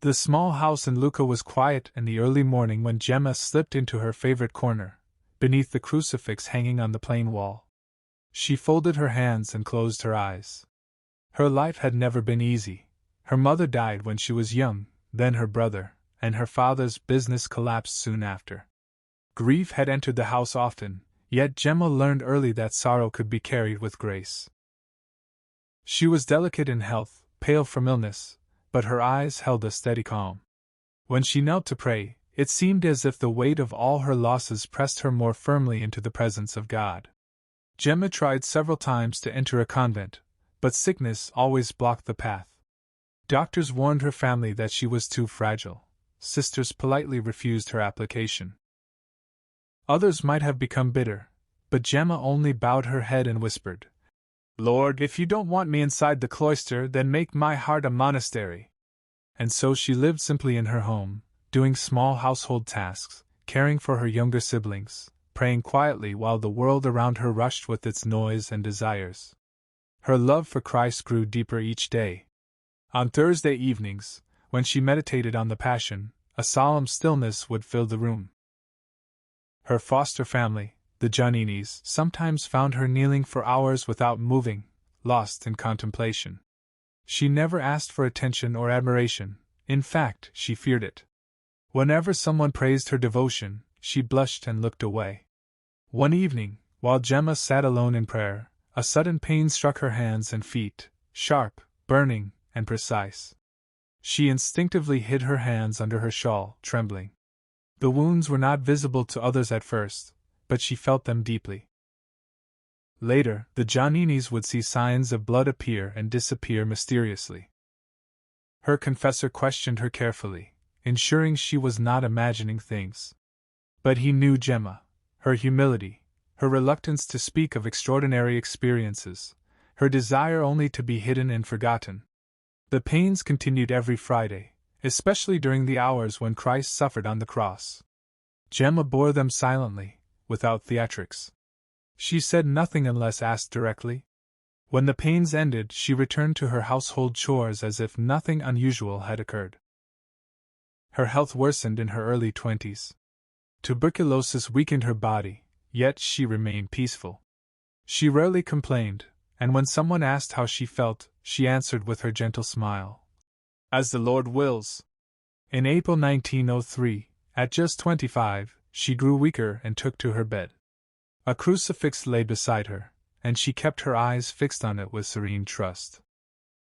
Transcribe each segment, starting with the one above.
The small house in Lucca was quiet in the early morning when Gemma slipped into her favorite corner, beneath the crucifix hanging on the plain wall. She folded her hands and closed her eyes. Her life had never been easy. Her mother died when she was young, then her brother, and her father's business collapsed soon after. Grief had entered the house often, yet Gemma learned early that sorrow could be carried with grace. She was delicate in health, pale from illness, but her eyes held a steady calm. When she knelt to pray, it seemed as if the weight of all her losses pressed her more firmly into the presence of God. Gemma tried several times to enter a convent, but sickness always blocked the path. Doctors warned her family that she was too fragile. Sisters politely refused her application. Others might have become bitter, but Gemma only bowed her head and whispered, "Lord, if you don't want me inside the cloister, then make my heart a monastery." And so she lived simply in her home, doing small household tasks, caring for her younger siblings, praying quietly while the world around her rushed with its noise and desires. Her love for Christ grew deeper each day. On Thursday evenings, when she meditated on the Passion, a solemn stillness would fill the room. Her foster family, the Gianninis, sometimes found her kneeling for hours without moving, lost in contemplation. She never asked for attention or admiration. In fact, she feared it. Whenever someone praised her devotion, she blushed and looked away. One evening, while Gemma sat alone in prayer, a sudden pain struck her hands and feet, sharp, burning, and precise. She instinctively hid her hands under her shawl, trembling. The wounds were not visible to others at first, but she felt them deeply. Later, the Gianninis would see signs of blood appear and disappear mysteriously. Her confessor questioned her carefully, ensuring she was not imagining things. But he knew Gemma, her humility, her reluctance to speak of extraordinary experiences, her desire only to be hidden and forgotten. The pains continued every Friday, especially during the hours when Christ suffered on the cross. Gemma bore them silently, without theatrics. She said nothing unless asked directly. When the pains ended, she returned to her household chores as if nothing unusual had occurred. Her health worsened in her early 20s. Tuberculosis weakened her body, yet she remained peaceful. She rarely complained, and when someone asked how she felt, she answered with her gentle smile, "As the Lord wills." In April 1903, at just 25, she grew weaker and took to her bed. A crucifix lay beside her, and she kept her eyes fixed on it with serene trust.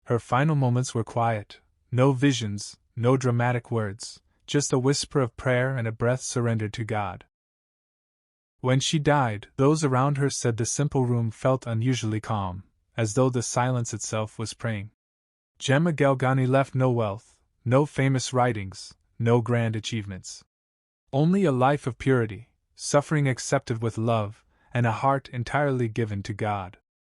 Her final moments were quiet, no visions, no dramatic words, just a whisper of prayer and a breath surrendered to God. When she died, those around her said the simple room felt unusually calm, as though the silence itself was praying. Gemma Galgani left no wealth, no famous writings, no grand achievements. Only a life of purity, suffering accepted with love, and a heart entirely given to God.